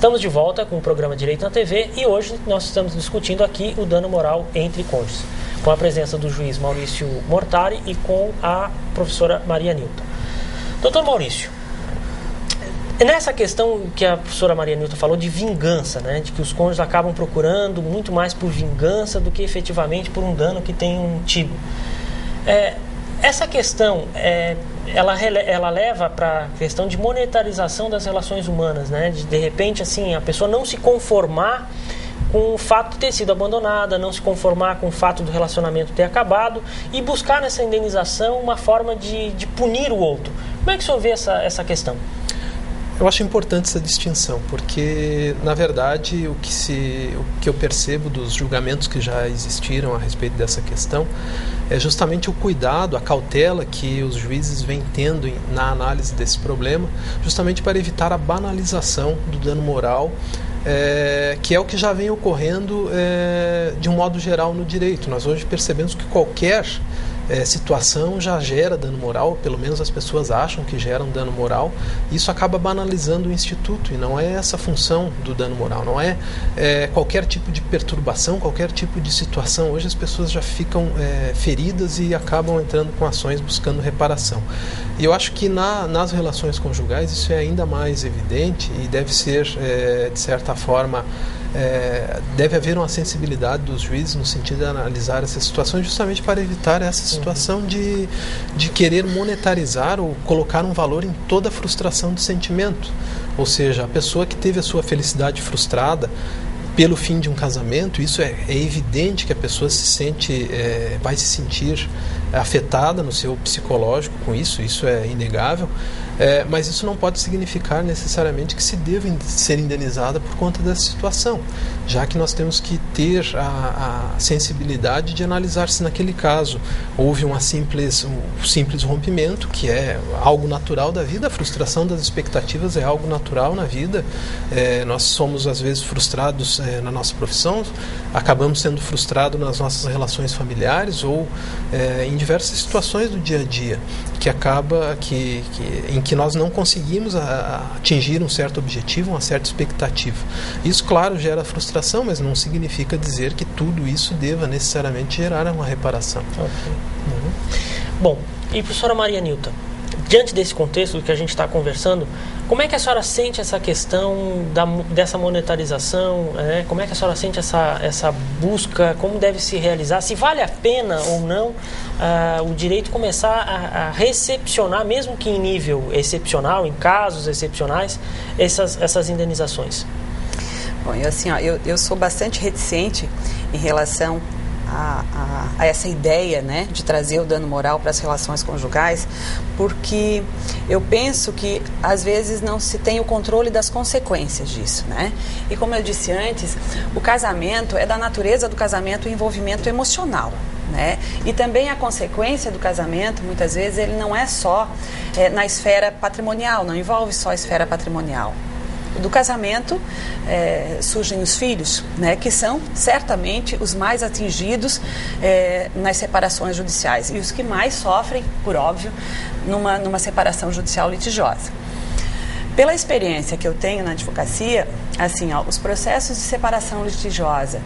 Estamos de volta com o programa Direito na TV e hoje nós estamos discutindo aqui o dano moral entre cônjuges, com a presença do juiz Maurício Mortari e com a professora Maria Nilton. Doutor Maurício, nessa questão que a professora Maria Nilton falou de vingança, né, de que os cônjuges acabam procurando muito mais por vingança do que efetivamente por um dano que tenham tido. Essa questão, ela leva para a questão de monetarização das relações humanas, né? De repente, assim, a pessoa não se conformar com o fato de ter sido abandonada, não se conformar com o fato do relacionamento ter acabado e buscar nessa indenização uma forma de punir o outro. Como é que o senhor vê essa questão? Eu acho importante essa distinção, porque, na verdade, o que eu percebo dos julgamentos que já existiram a respeito dessa questão é justamente o cuidado, a cautela que os juízes vêm tendo na análise desse problema, justamente para evitar a banalização do dano moral, que é o que já vem ocorrendo de um modo geral no direito. Nós hoje percebemos que qualquer situação já gera dano moral, pelo menos as pessoas acham que geram dano moral. Isso acaba banalizando o instituto e não é essa a função do dano moral, não é qualquer tipo de perturbação, qualquer tipo de situação. Hoje as pessoas já ficam feridas e acabam entrando com ações buscando reparação. E eu acho que nas relações conjugais isso é ainda mais evidente e deve ser, de certa forma, deve haver uma sensibilidade dos juízes no sentido de analisar essas situações justamente para evitar essa situação de querer monetarizar ou colocar um valor em toda a frustração do sentimento. Ou seja, a pessoa que teve a sua felicidade frustrada pelo fim de um casamento, isso é evidente que a pessoa vai se sentir afetada no seu psicológico com isso é inegável, mas isso não pode significar necessariamente que se deva ser indenizada por conta dessa situação, já que nós temos que ter a sensibilidade de analisar se naquele caso houve um simples rompimento, que é algo natural da vida. A frustração das expectativas é algo natural na vida. Nós somos às vezes frustrados na nossa profissão, acabamos sendo frustrados nas nossas relações familiares ou em diversas situações do dia a dia, que acaba em que nós não conseguimos atingir um certo objetivo, uma certa expectativa. Isso, claro, gera frustração, mas não significa dizer que tudo isso deva necessariamente gerar uma reparação. Okay. Bom, e professora Maria Nilton, diante desse contexto do que a gente está conversando, como é que a senhora sente essa questão dessa monetarização? Como é que a senhora sente essa busca? Como deve se realizar? Se vale a pena ou não o direito começar a recepcionar, mesmo que em nível excepcional, em casos excepcionais, essas indenizações? Bom, eu sou bastante reticente em relação a essa ideia, né, de trazer o dano moral para as relações conjugais, porque eu penso que às vezes não se tem o controle das consequências disso, né? E como eu disse antes, o casamento da natureza do casamento o envolvimento emocional, né? E também a consequência do casamento, muitas vezes, ele não é só na esfera patrimonial, não envolve só a esfera patrimonial. Do casamento surgem os filhos, né, que são certamente os mais atingidos nas separações judiciais e os que mais sofrem, por óbvio, numa separação judicial litigiosa. Pela experiência que eu tenho na advocacia, os processos de separação litigiosa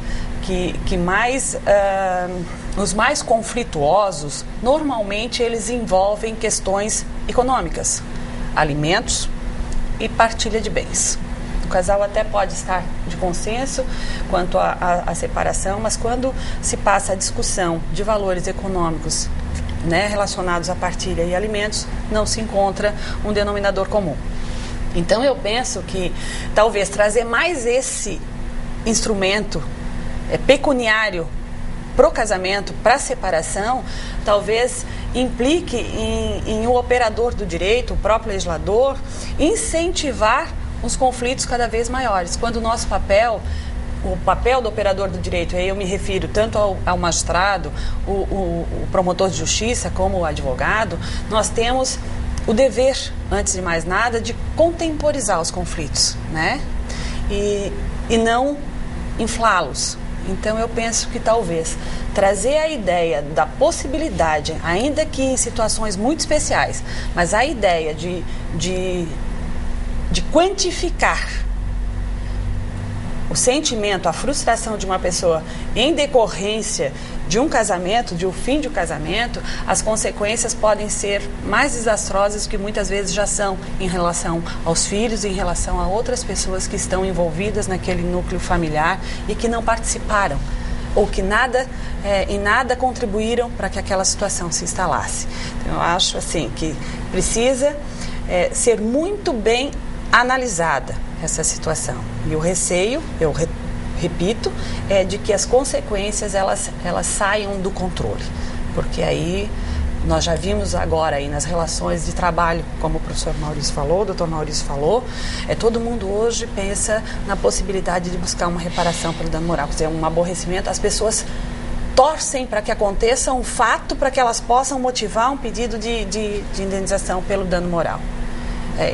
os mais conflituosos, normalmente eles envolvem questões econômicas, alimentos e partilha de bens. O casal até pode estar de consenso quanto à separação, mas quando se passa a discussão de valores econômicos, né, relacionados à partilha e alimentos, não se encontra um denominador comum. Então eu penso que talvez trazer mais esse instrumento pecuniário para o casamento, para a separação, talvez implique em o operador do direito, o próprio legislador, incentivar os conflitos cada vez maiores, quando o nosso papel, o papel do operador do direito, aí eu me refiro tanto ao magistrado, o promotor de justiça, como o advogado, nós temos o dever, antes de mais nada, de contemporizar os conflitos, né? E não inflá-los. Então eu penso que talvez trazer a ideia da possibilidade, ainda que em situações muito especiais, mas a ideia de quantificar sentimento, a frustração de uma pessoa em decorrência de um casamento, de um fim de um casamento, as consequências podem ser mais desastrosas que muitas vezes já são em relação aos filhos, em relação a outras pessoas que estão envolvidas naquele núcleo familiar e que não participaram ou que em nada contribuíram para que aquela situação se instalasse. Então, eu acho assim que precisa ser muito bem analisada essa situação. E o receio, eu repito, é de que as consequências elas saiam do controle. Porque aí nós já vimos agora aí nas relações de trabalho, como o professor Maurício falou, o doutor Maurício falou, todo mundo hoje pensa na possibilidade de buscar uma reparação pelo dano moral, quer dizer, um aborrecimento. As pessoas torcem para que aconteça um fato para que elas possam motivar um pedido de indenização pelo dano moral.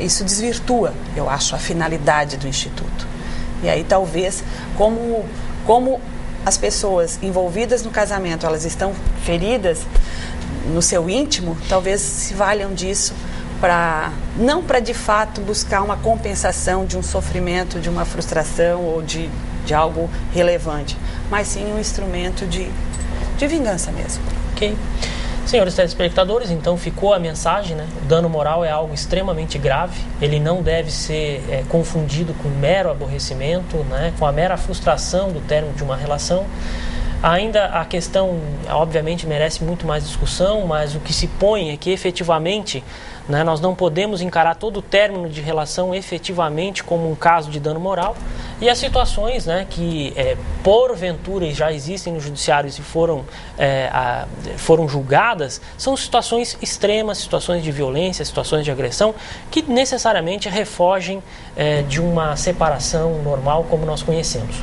Isso desvirtua, eu acho, a finalidade do Instituto. E aí talvez, como as pessoas envolvidas no casamento, elas estão feridas no seu íntimo, talvez se valham disso não para de fato buscar uma compensação de um sofrimento, de uma frustração ou de algo relevante, mas sim um instrumento de vingança mesmo. Ok. Senhores telespectadores, então ficou a mensagem, né? O dano moral é algo extremamente grave, ele não deve ser confundido com mero aborrecimento, né? Com a mera frustração do término de uma relação. Ainda a questão, obviamente, merece muito mais discussão, mas o que se põe é que efetivamente, né, nós não podemos encarar todo o término de relação efetivamente como um caso de dano moral, e as situações, né, que porventura já existem no judiciário e foram julgadas, são situações extremas, situações de violência, situações de agressão, que necessariamente refogem de uma separação normal como nós conhecemos.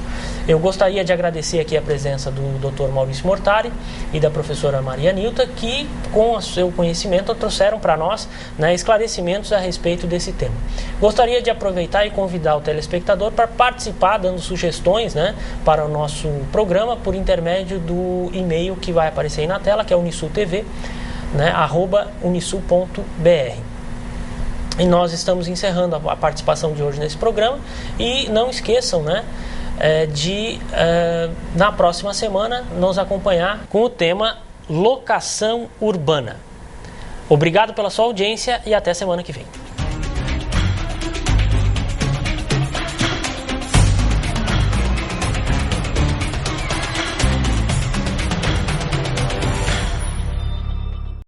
Eu gostaria de agradecer aqui a presença do Dr. Maurício Mortari e da professora Maria Nilta, que com o seu conhecimento trouxeram para nós, né, esclarecimentos a respeito desse tema. Gostaria de aproveitar e convidar o telespectador para participar, dando sugestões, né, para o nosso programa por intermédio do e-mail que vai aparecer aí na tela, que é unisultv, né, @unisul.br. E nós estamos encerrando a participação de hoje nesse programa. E não esqueçam, né, na próxima semana, nos acompanhar com o tema locação urbana. Obrigado pela sua audiência e até semana que vem.